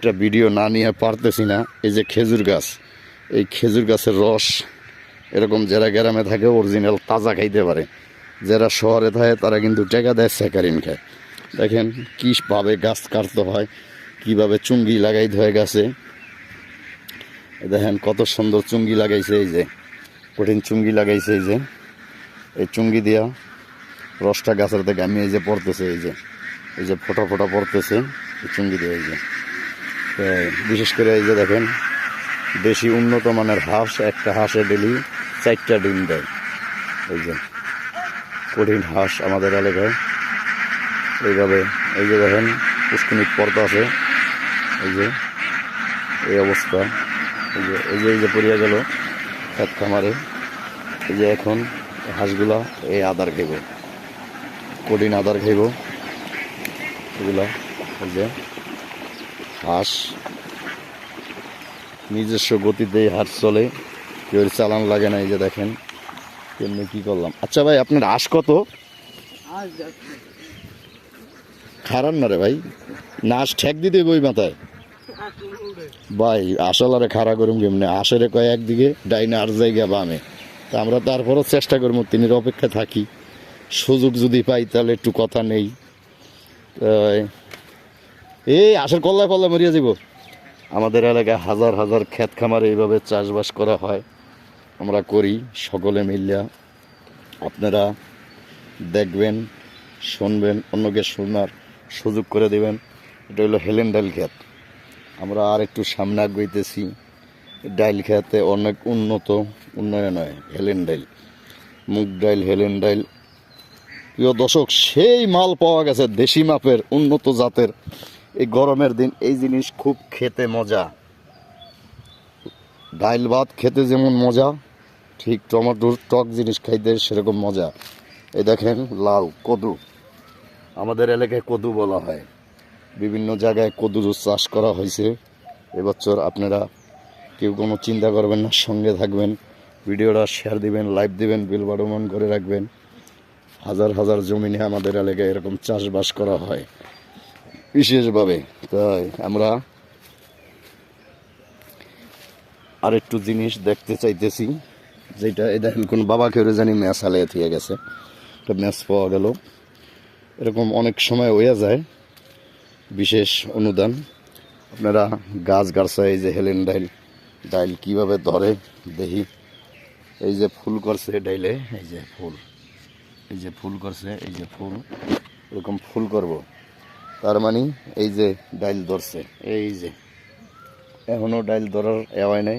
একটা ভিডিও না নিয়ে পারতেছি না। এই যে খেজুর গাছ, এই খেজুর গাছের রস এরকম যারা গ্রামে থাকে অরিজিনাল তাজা খাইতে পারে, যারা শহরে থাকে তারা কিন্তু টাকা দেয় স্যাকারিন খায়। দেখেন কীভাবে গাছ কাটতে হয়, কিভাবে চুঙ্গি লাগাইতে হয় গাছে। দেখেন কত সুন্দর চুঙ্গি লাগাইছে, এই যে কঠিন চুঙ্গি লাগাইছে, এই চুঙ্গি দিয়া রসটা গাছের থেকে আমি এই যে পড়তেছে, এই যে ফোটা ফোটা পড়তেছে এই চুঙ্গি দিয়ে। এই যে বিশেষ করে এই যে দেখেন বেশি উন্নত মানের হাঁস, একটা হাঁসে ডেলি 4টা ডিম দেয়। এই যে কঠিন হাঁস আমাদের এলাকায় এইভাবে, এই যে দেখেন পুষ্কনিক পর্দা আছে, এই যে এই অবস্থা। এই যে পড়িয়া গেল খেত খামারে। এই যে এখন হাঁসগুলা এই আদার খাইব, কঠিন আদার খাইব এগুলা। এই যে হাঁস নিজস্ব গতিতেই হাঁস চলে, কেউ চালান লাগে না। এই যে দেখেন কেমনি কি করলাম। আচ্ছা ভাই, আপনার হাঁস কত? খারাপ না রে ভাই, না হাঁস ঠেক দিতে বই মাথায় ভাই। আসলারে খাড়া করুম কেমনে? হাঁসের কয় একদিকে ডাইনে আর জায়গা বামে, তা আমরা তারপরও চেষ্টা করবো, তিনি অপেক্ষা থাকি। সুযোগ যদি পাই তাহলে একটু কথা নেই। এই হাঁসের কল্লায় পাল্লা মরিয়া যাব। আমাদের এলাকায় হাজার হাজার ক্ষেত খামারে এইভাবে চাষবাস করা হয়, আমরা করি সকলে মিলিয়া। আপনারা দেখবেন, শুনবেন, অন্যকে শোনার সুযোগ করে দেবেন। এটা হলো হেলেন ডাইল ক্ষেত। আমরা আর একটু সামনে আগাইতেছি। ডাইল খেতে অনেক উন্নয়ন হয়। হেলেন ডাইল, মুগ ডাইল, হেলেন ডাইল। প্রিয় দর্শক, সেই মাল পাওয়া গেছে দেশি মাপের উন্নত জাতের। এই গরমের দিন এই জিনিস খুব খেতে মজা। ডাইল ভাত খেতে যেমন মজা, ঠিক টমেটোর টক জিনিস খাইতে সেরকম মজা। এই দেখেন লাউ কদু, আমাদের এলাকায় কদু বলা হয়। বিভিন্ন জায়গায় কদুর চাষ করা হয়েছে এবছর। আপনারা কেউ কোনো চিন্তা করবেন না, সঙ্গে থাকবেন, ভিডিওটা শেয়ার দিবেন, লাইভ দিবেন, বেল বাটন অন করে রাখবেন। হাজার হাজার জমিনে আমাদের এলাকায় এরকম চাষবাস করা হয় বিশেষভাবে। তাই আমরা আরেকটু জিনিস দেখতে চাইতেছি, যেটা এই দেখেন কোন বাবা কেউ জানি ম্যাচ হালিয়ে থিয়ে গেছে, একটা ম্যাচ পাওয়া গেল। এরকম অনেক সময় হয়ে যায় বিশেষ অনুদান। আপনারা গাছ গাছায় এই যে হেলেন ডাইল কীভাবে ধরে দেখি। এই যে ফুল করছে ডাইলে, এই যে ফুল করছে, এই যে ফুল এরকম ফুল করব, তার মানে এই যে ডাইল ধরছে। এই যে এখনও ডাইল ধরার হয় নাই,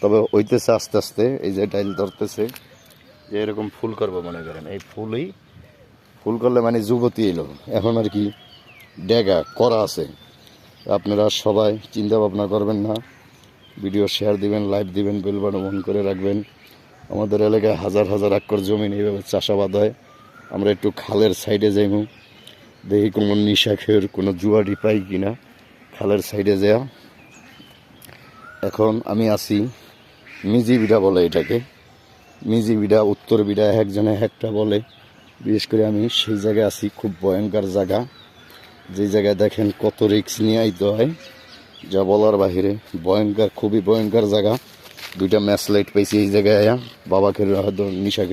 তবে হইতেছে আস্তে আস্তে। এই যে ডাইল ধরতেছে, যে এরকম ফুল করবো মনে করেন। এই ফুল করলে মানে যুবতী এলো, এখন আর কি ডেগা করা আছে। আপনারা সবাই চিন্তা ভাবনা করবেন না, ভিডিও শেয়ার দিবেন, লাইভ দিবেন, বেল বাটন অন করে রাখবেন। আমাদের এলাকায় হাজার হাজার একর জমিন এইভাবে চাষাবাদ হয়। আমরা একটু খালের সাইডে যাইব, দেখি কোনো নিশাখের কোনো জুয়ারি পাই কিনা খালের সাইডে যাওয়া। এখন আমি আছি মিজি বিড়া বলে এটাকে, মিজি বিড়া, উত্তর বিড়া, একজনে একটা বলে। বিশেষ করে আমি সেই জায়গায় আছি, খুব ভয়ঙ্কর জায়গা। যে জায়গায় দেখেন কত রিক্স নিয়ে আইতে হয়, যা বলার বাহিরে। ভয়ঙ্কর, খুবই ভয়ঙ্কর জায়গা। 2টা ম্যাচ লাইট পাইছি এই জায়গায়। বাবাকের হয়তো নিশা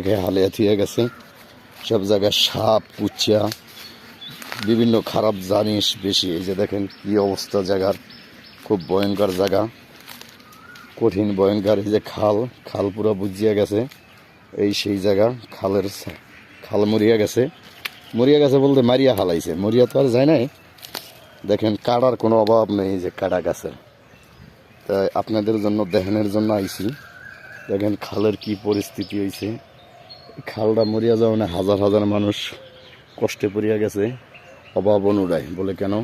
খেয়ে হালিয়া থিয়ে গেছে। সব জায়গায় সাপ, কুচ্চা, বিভিন্ন খারাপ জিনিস বেশি। এই যে দেখেন কি অবস্থা জায়গার, খুব ভয়ঙ্কর জায়গা, কঠিন ভয়ঙ্কর। এই যে খাল পুরো বুঝিয়া গেছে। এই সেই জায়গা, খাল মরিয়া গেছে বলতে মারিয়া হালাইছে, মরিয়া তো আর যায় নাই। দেখেন কাটার কোনো অভাব নেই, এই যে কাটা গাছের। তাই আপনাদের জন্য দেখানোর জন্য আইছি। দেখেন খালের কি পরিস্থিতি হয়েছে। খালটা মরিয়া যাওয়া না, হাজার হাজার মানুষ কষ্টে পড়িয়া গেছে অভাব অনুযায়ী। বলে কেন?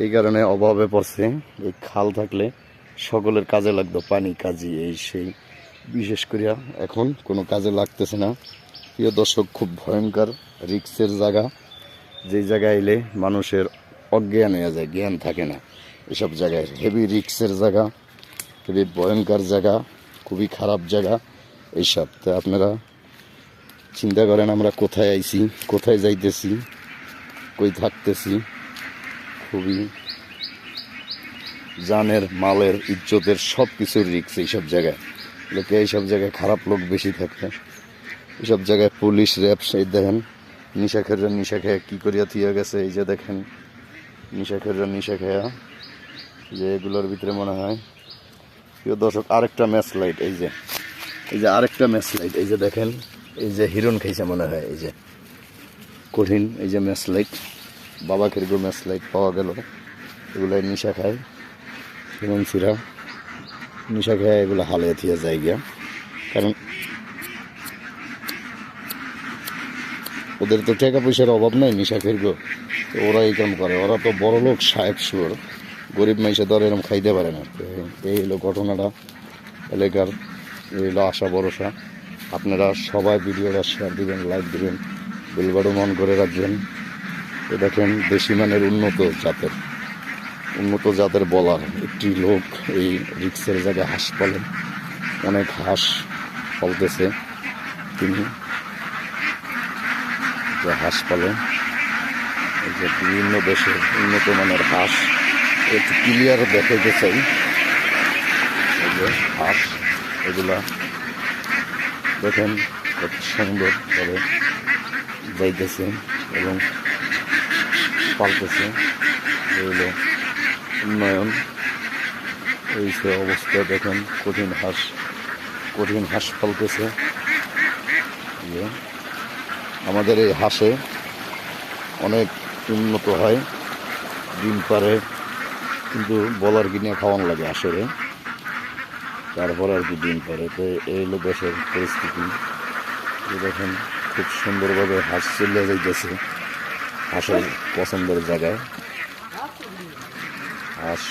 এই কারণে অভাবে পড়ছে। এই খাল থাকলে সকলের কাজে লাগতো, পানি কাজি এই সেই। বিশেষ করিয়া এখন কোনো কাজে লাগতেছে না। প্রিয় দর্শক, খুব ভয়ঙ্কর রিক্সের জায়গা। যেই জায়গায় এলে মানুষের অজ্ঞান হয়ে যায়, জ্ঞান থাকে না। এসব জায়গায় হেভি রিক্সের জায়গা, খুবই ভয়ঙ্কর জায়গা, খুবই খারাপ জায়গা এইসব। তো আপনারা চিন্তা করেন আমরা কোথায় আইছি, কোথায় যাইতেছি, কই থাকতেছি। খুবই জানের, মালের, ইজ্জতের সব কিছুর রিক্স এইসব জায়গায়। লোকে এইসব জায়গায় খারাপ লোক বেশি থাকে। এইসব জায়গায় পুলিশ, র্যাব, সেই দেখেন নিশা খেয়ে কী করিয়া থিয়ে গেছে। এই যে দেখেন নিশা খেয়া, যে এগুলোর ভিতরে মনে হয় প্রিয় দর্শক আরেকটা ম্যাচ লাইট। এই যে আরেকটা ম্যাচ লাইট, এই যে দেখেন, এই যে হিরণ খাইছে মনে হয়। এই যে কঠিন, এই যে ম্যাচ লাইট, বাবা খেরগো ম্যাচ লাইট পাওয়া গেল। এগুলাই নিশা খায়, হিরণ সিরা নিশা খায়, এগুলো হালে থিয়ে যায় গিয়া। কারণ ওদের তো টাকা পয়সার অভাব নাই, নিশা খেরগো, তো ওরা এই কাম করে। ওরা তো বড় লোক, সাহেব সুর, গরিব মানুষে তো আর এরকম খাইতে পারে না। তো এই হলো ঘটনাটা এলাকার, এই হলো আশা ভরসা। আপনারা সবাই ভিডিওটা শেয়ার দিবেন, লাইক দিবেন, বেল বাটন অন করে রাখবেন। এ দেখেন দেশি মানের উন্নত জাতের বলার একটি লোক এই রিক্সের জায়গায় হাঁস পালেন, অনেক হাঁস পালতেছে তিনি, যে হাঁস পালেন, এই যে বিভিন্ন দেশের উন্নত মানের হাঁস একটু ক্লিয়ার দেখাইতে চাই। এই যে হাঁস, এগুলা দেখেন কত সুন্দর করে যাইতেছে এবং পালতেছে। এগুলো উন্নয়ন, এই সে অবস্থা দেখেন, কঠিন হাঁস পালতেছে। আমাদের এই হাঁসে অনেক উন্নত হয়, ডিম পারে, কিন্তু বলার কিনে খাওয়ানো লাগে আসলে, তারপর আর কি ডিম পারে। তো এই হলো দেশের পরিস্থিতি। দেখেন খুব সুন্দরভাবে হাঁস চলে যাইতেছে হাঁসের পছন্দের জায়গায়। হাঁস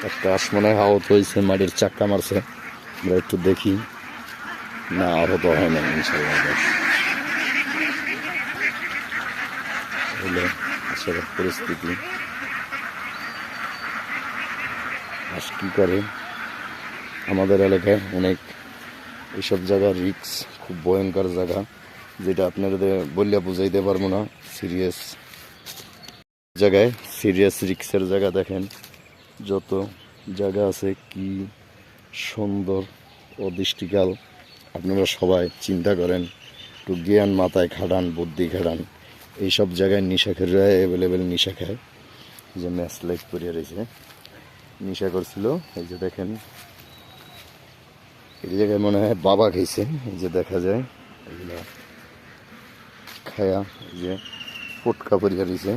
একটা হাঁস মনে হয় আহত হয়েছে, মাটির চাক্কা মারছে, আমরা একটু দেখি। না, আহত হয় না ইনশাল্লাহ। হলো হাঁসের পরিস্থিতি। হাঁস কী করে আমাদের এলাকায় অনেক এইসব জায়গা রিক্স, খুব ভয়ঙ্কর জায়গা, যেটা আপনাদের বললে বুঝাইতে পারবো না। সিরিয়াস জায়গায়, সিরিয়াস রিক্সের জায়গা। দেখেন যত জায়গা আছে, কি সুন্দর ও দৃষ্টিকাল। আপনারা সবাই চিন্তা করেন, একটু জ্ঞান মাথায় খাটান, বুদ্ধি খাটান। এইসব জায়গায় নিশা খেয়ে অ্যাভেলেবেল নিশা খায়। যে ম্যাচ লাইট করিয়া রয়েছে, নিশা করছিল। এই যে দেখেন এই জায়গায় মনে হয় বাবা খাইছে, এই যে দেখা যায় এগুলো খায়া, এই যে পটকা পরিয়া রয়েছে।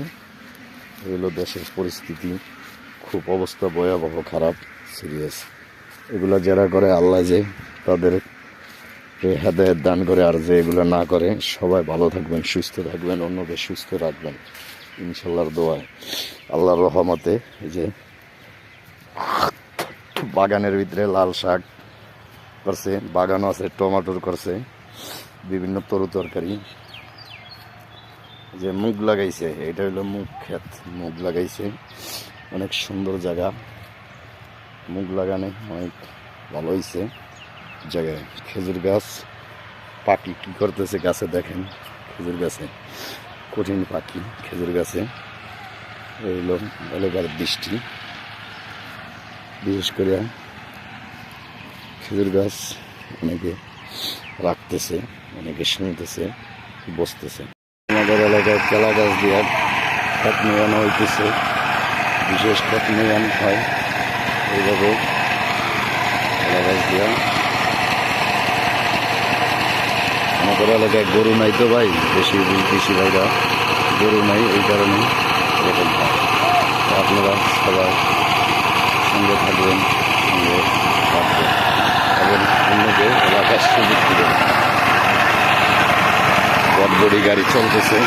এগুলো দেশের পরিস্থিতি, খুব অবস্থা ভয়াবহ, খারাপ, সিরিয়াস। এগুলা যারা করে আল্লাহ যে তাদের হেদায়েত দান করে, আর যে এগুলো না করে, সবাই ভালো থাকবেন, সুস্থ থাকবেন, অন্যকে সুস্থ রাখবেন ইনশাল্লাহর দোয়ায়, আল্লাহর রহমতে। এই যে বাগানের ভিতরে লাল শাক করছে, বাগানও আছে, টমাটোর করছে, বিভিন্ন তরু তরকারি। যে মুগ লাগাইছে, এটা হলো মুগ ক্ষেত, মুগ লাগাইছে, অনেক সুন্দর জায়গা। মুগ লাগানে অনেক ভালো হয়েছে জায়গায়। খেজুর গাছ, পাখি কি করতেছে গাছে দেখেন, খেজুর গাছে কঠিন পাখি খেজুর গাছে। এই হলো এলাকার দৃষ্টি, বিশেষ করে খেজুর গাছ অনেকে রাখতেছে, অনেকে শুনতেছে, বসতেছে। আমাদের এলাকায় কেলা গাছ দিয়ে খেত নিয়ানো হইতেছে, বিশেষ খেত নিয়ান হয় এইভাবে কেলা গাছ দিয়া। আমাদের এলাকায় গরু নাই তো ভাই, বেশি ভাইরা গরু নাই, এই কারণে এরকম হয়। আপনারা সবাই সঙ্গে থাকবেন, সঙ্গে থাকবেন এবং অন্যকে এলাকার সুযোগ দিবেন। বড় গাড়ি চলতেছে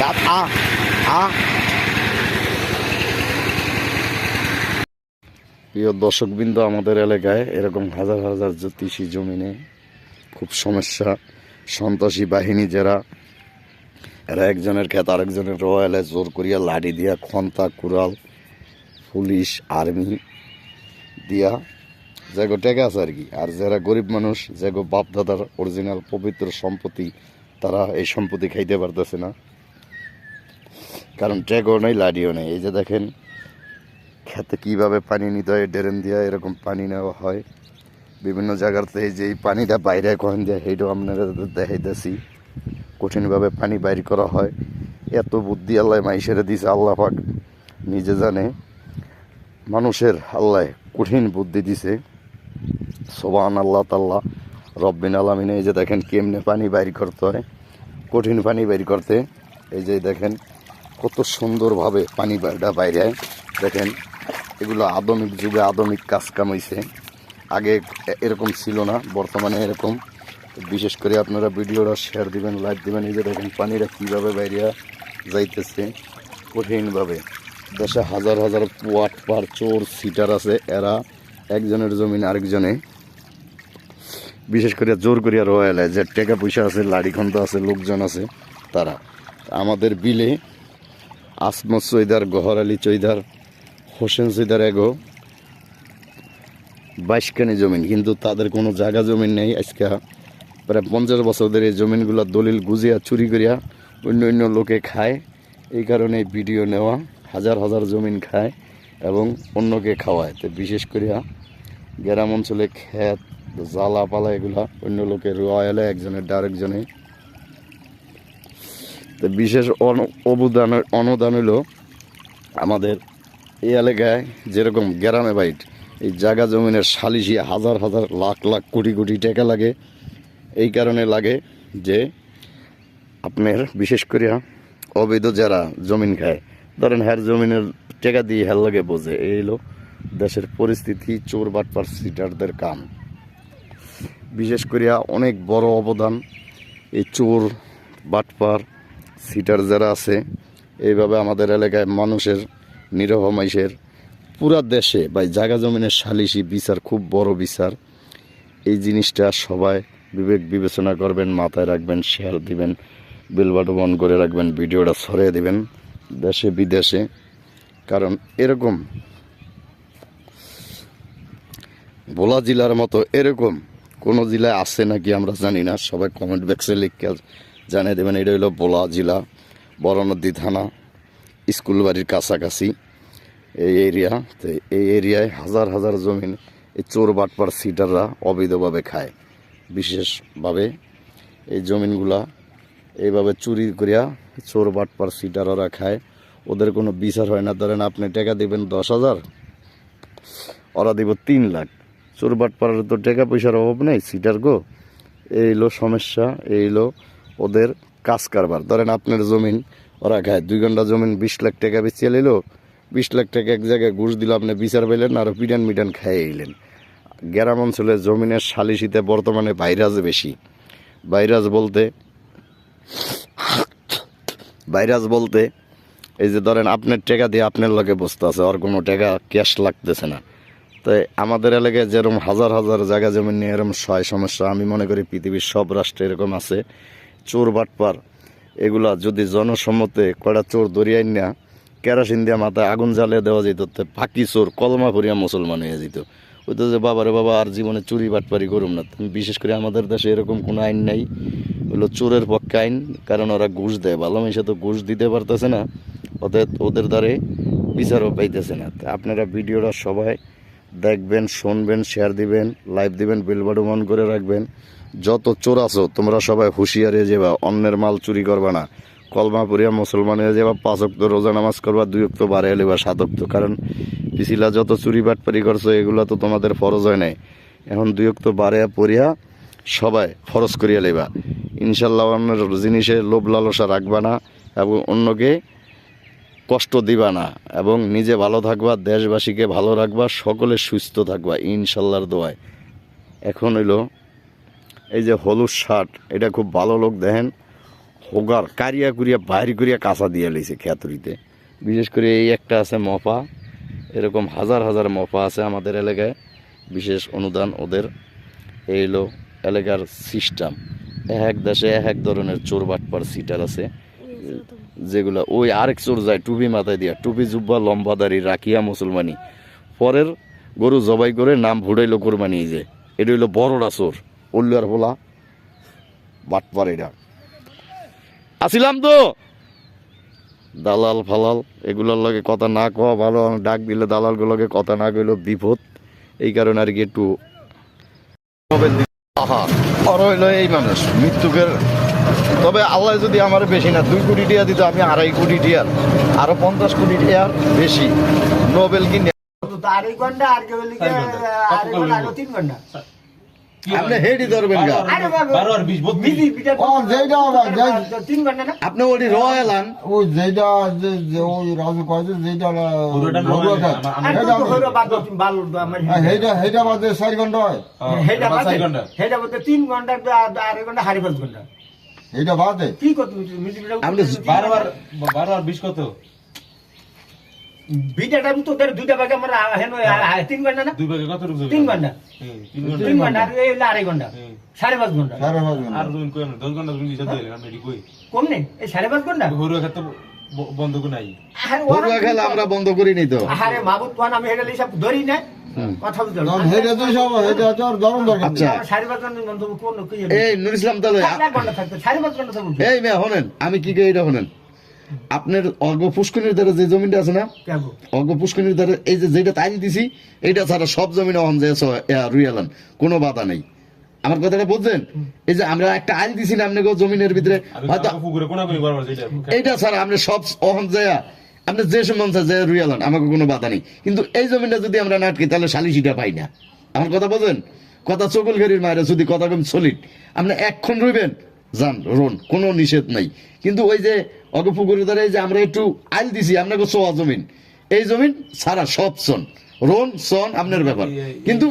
দাঁত প্রিয় দর্শকবৃন্দ, আমাদের এলাকায় এরকম হাজার হাজার জ্যোতিষী জমিনে খুব সমস্যা। সন্ত্রাসী বাহিনী যারা, এরা একজনের ক্ষেত আরেকজনের রয়েলে জোর করিয়া লাঠি দিয়া, খন্তা কুড়াল, পুলিশ আর্মি দিয়া যেগো টেকা আছে আর কি। আর যারা গরিব মানুষ, যেগো বাপদাদার অরিজিনাল পবিত্র সম্পত্তি, তারা এই সম্পত্তি খাইতে পারতেছে না, কারণ ট্যাগও নেই, লাঠিও নেই। এই যে দেখেন খেতে কীভাবে পানি নিতে হয়, ড্রেন দিয়া এরকম পানি নেওয়া হয় বিভিন্ন জায়গাতে। এই যে এই পানিটা বাইরে কখন দেয় সেইটাও আপনারা দেখাইতেছি, কঠিনভাবে পানি বাইর করা হয়। এত বুদ্ধি আল্লাহ মাইসেরে দিছে, আল্লাহ পাক নিজে জানে। মানুষের আল্লাহ কঠিন বুদ্ধি দিছে, সোবাহান আল্লাহ তাল্লাহ রব্বিন আলামিনে। এই যে দেখেন কেমনে পানি বাইর করতে হয়, কঠিন পানি বাইর করতে। এই যে দেখেন কত সুন্দরভাবে পানি বাইরে দেখেন। এগুলো আধুনিক যুগে আধুনিক কাজ কাম হইছে, আগে এরকম ছিল না, বর্তমানে এরকম। বিশেষ করে আপনারা ভিডিওটা শেয়ার দিবেন, লাইক দিবেন। এই যে দেখেন পানিটা কীভাবে বাইরে যাইতেছে কঠিনভাবে। দেশে হাজার হাজার ওয়াট পার চোর সিটার আছে, এরা একজনের জমিন আরেকজনে বিশেষ করে জোর করিয়া রয়েলে, যে টাকা পয়সা আছে, লাড়িখন্দ আছে, লোকজন আছে, তারা। আমাদের বিলে আসমত চৈদার, গহর আলী চৈদার, হোসেন চৈদার এগো 22 খানি জমিন, কিন্তু তাদের কোনো জায়গা জমিন নেই। আজকে প্রায় 50 বছর ধরে এই জমিনগুলো দলিল গুজিয়া চুরি করিয়া অন্য অন্য লোকে খায়। এই কারণে ভিডিও নেওয়া, হাজার হাজার জমিন খায় এবং অন্যকে খাওয়ায়। তো বিশেষ করিয়া গ্রাম অঞ্চলে ক্ষেত জ্বালা পালা এগুলা অন্য লোকের রয়েলে একজনের আরেকজনে। তো বিশেষ অনুদান হইল আমাদের এই এলাকায়, যেরকম গ্রামে বাইট এই জায়গা জমিনের সালিশি হাজার হাজার লাখ লাখ কোটি কোটি টাকা লাগে। এই কারণে লাগে যে আপনার বিশেষ করিয়া অবৈধ যারা জমিন খায়, ধরেন হ্যার জমিনের টাকা দিয়ে হ্যার লাগে বোঝে। এই হলো দেশের পরিস্থিতি, চোর বাটপার সিটারদের কাম। বিশেষ করিয়া অনেক বড় অবদান এই চোর বাটপার সিটার যারা আছে। এইভাবে আমাদের এলাকায় মানুষের, নিরহ মানুষের, পুরা দেশে বা জায়গা জমিনের সালিশি বিচার খুব বড় বিচার। এই জিনিসটা সবাই বিবেক বিবেচনা করবেন, মাথায় রাখবেন, শেয়ার দিবেন, বেল বাটন অন করে রাখবেন, ভিডিওটা ছড়িয়ে দিবেন দেশে বিদেশে। কারণ এরকম ভোলা জেলার মতো এরকম কোনো জেলায় আছে নাকি আমরা জানি না, সবাই কমেন্ট বক্সে লিখে জানিয়ে দেবেন। এটা হলো ভোলা জেলা, বড়নদী থানা, স্কুল বাড়ির কাছাকাছি এই এরিয়া। তো এই এরিয়ায় হাজার হাজার জমিন এই চোর বাটপার সিটাররা অবৈধভাবে খায়। বিশেষভাবে এই জমিনগুলা এইভাবে চুরি করিয়া চোর বাটপার সিটাররা খায়, ওদের কোনো বিচার হয় না। ধরেন আপনি টাকা দিবেন 10,000, ওরা দিব 3 লাখ। চোর বাটপাড়ার তো টাকা পয়সার অভাব নেই, সিটার গো। এই হলো সমস্যা, এই হলো ওদের কাজ কারবার। ধরেন আপনার জমিন ওরা খায়, 2 ঘন্টা জমিন 20 লাখ টাকা বেচিয়ে নিল, 20 লাখ টাকা এক জায়গায় ঘুষ দিল, আপনি বিচার পাইলেন আর পিটান মিটান খাইয়ে এলেন। গ্রাম অঞ্চলে জমিনের সালিশিতে বর্তমানে ভাইরাস বেশি। ভাইরাস বলতে এই যে ধরেন আপনার টাকা দিয়ে আপনার লগে বসতে আছে, আর কোনো টাকা ক্যাশ লাগতেছে না। তাই আমাদের এলাকায় যেরকম হাজার হাজার জায়গা জমি নিয়ে এরকম সমস্যা, আমি মনে করি পৃথিবীর সব রাষ্ট্রে এরকম আছে। চোর বাটপার এগুলা যদি জনসম্মতে কয়টা চোর দরিয়াই না কেরাসিন দিয়ে মাথায় আগুন জ্বালিয়ে দেওয়া যেত, পাকি চোর কলমা ভরিয়া মুসলমান হয়ে যেত। ওই তো যে বাবারে বাবা আর জীবনে চুরি বাটপারি করুম না। বিশেষ করে আমাদের দেশে এরকম কোনো আইন নাই, হলো চোরের পক্ষে আইন, কারণ ওরা ঘুষ দেয়। ভালো মানুষে তো ঘুষ দিতে পারতেছে না, ওদের দ্বারে বিচারও পাইতেছে না। আপনারা ভিডিওটা সবাই দেখবেন, শুনবেন, শেয়ার দিবেন, লাইভ দিবেন, বেল বাটন অন করে রাখবেন। যত চোর আছো তোমরা সবাই হুঁশিয়ার হয়ে যাবা, অন্যের মাল চুরি করবা না, কলমা পড়িয়া মুসলমান হয়ে যাবা, 5 ওয়াক্ত রোজা নামাজ করবা, 2 ওয়াক্ত বাড়াইয়া লেবা 7 ওয়াক্ত। কারণ পিছিলা যত চুরি বাটপারি করছো এগুলো তো তোমাদের ফরজ হয় নাই, এখন 2 ওয়াক্ত বাড়াইয়া পড়িয়া সবাই ফরজ করিয়া লেবা। ইনশাল্লাহ অন্যের জিনিসে লোভ লালসা রাখবা না এবং অন্যকে কষ্ট দিবা না, এবং নিজে ভালো থাকবা, দেশবাসীকে ভালো রাখবা, সকলে সুস্থ থাকবা ইনশাল্লাহর দোয়ায়। এখন হইল এই যে হলুদ শার্ট, এটা খুব ভালো লোক দেখেন, হোগার কারিয়া কুরিয়া বাইর করিয়া কাঁচা দিয়ে লইছে খেতুরিতে। বিশেষ করে এই একটা আছে মপা, এরকম হাজার হাজার মফা আছে আমাদের এলাকায়, বিশেষ অনুদান ওদের। এই হলো এলাকার সিস্টেম। এক দেশে এক ধরনের চোর বাটপার সিটার আছে, যেগুলা ওই আরেক চোর যায় টুপি মাথায় দিয়া, টুপি জুব্বা লম্বা দাড়ি রাখিয়া মুসলমানি, পরের গরু জবাই করে নাম ভুড়াইলো কোরবানি। যে এটা হইলো বড়রা চোর, উল্লার বলা বাটপার। এটা আসিলাম তো দালাল ফালাল এগুলোর লগে কথা না কওয়া ভালো, ডাক দিলে দালালগুলোকে কথা না কইলেও বিপদ। এই কারণে আর কি একটু হইলো এই মানুষ মৃত্যুকের। তবে আল্লাহ যদি আমার বেশি না 2 কোটি টিয়া দিত, আমি 2.5 কোটি টিয়ার আরো 50 কোটি টিয়ার বেশি নোবেল কিনে আপনি হেডি ধরবেন গা। আপনি ওটি রয়েলান ওই যেটা ওই রাজু কয়েছে যেটা হেটা বাদে 4 ঘন্টা হয়, হেটা 3 ঘন্টা 2.5 ঘন্টা 5.5 ঘন্টা এটা বাদে কি করতে আপনি 12 আর 20 কত? বিটাটা তোদের দুইটা ভাগে আমরা হেন 3 ঘন্টা না 2 ভাগে কত রুপি? 3 ঘন্টা 3 ঘন্টা আর এই 2.5 ঘন্টা 5.5 ঘন্টা আর দুই কোন 10 ঘন্টা তুমি দিতে দিলে আমি কই কম নেই এই 5.5 ঘন্টা হরুয়া খেতে বন্ধ কো নাই। বড়ুয়া খেলা আমরা বন্ধ করিনি তো। আরে মাহবুব খান আমি হেডে সব ধরি না কথা বুঝছো হেটা তো সব হেটা তো আর ধরন দরকার আচ্ছা 5.5 ঘন্টা বন্ধ কোন কি এই নুর ইসলাম তাহলে 1 ঘন্টা থাকতো 5.5 ঘন্টা থাকতো এই মেয়ে শোনেন, আমি কি কই এটা শোনেন। আপনার অর্ঘ পুষ্করিণীর দ্বারা যে জমিটা আছে না, কেন অর্ঘ পুষ্করিণীর দ্বারা এই যে যেটা তাইল দিছি, এইটা ছাড়া সব জমিনে অহন যে রুইয়ালান, কোনো বাধা নেই। আমার কথাটা বুঝছেন? এই যে আমরা একটা আইল দিছি না আপনাকে জমিনের ভিতরে, হয়তো পুকুরে কোনা কই বরাবর যেটা এইটা ছাড়া আমরা সব অহন যায় আপনি যে সময় যায় রুইয়ালান, আমাকে কোনো বাধা নেই। কিন্তু এই জমিটা যদি আমরা না আটকি তাহলে সালিশিটা পাই না। আমার কথা বোঝেন? কথা চকুল ঘেরির মায়েরা যদি কথা কম সলিড, আপনি এক্ষণ রইবেন যান রোন, কোনো নিষেধ নাই। কিন্তু ওই যে অগপুকুরের দ্বারা যে আমরা একটু আইল দিছি আপনাকে সোয়া জমিন, এই জমিন সারা সব সন রোন সন আপনার ব্যাপার। কিন্তু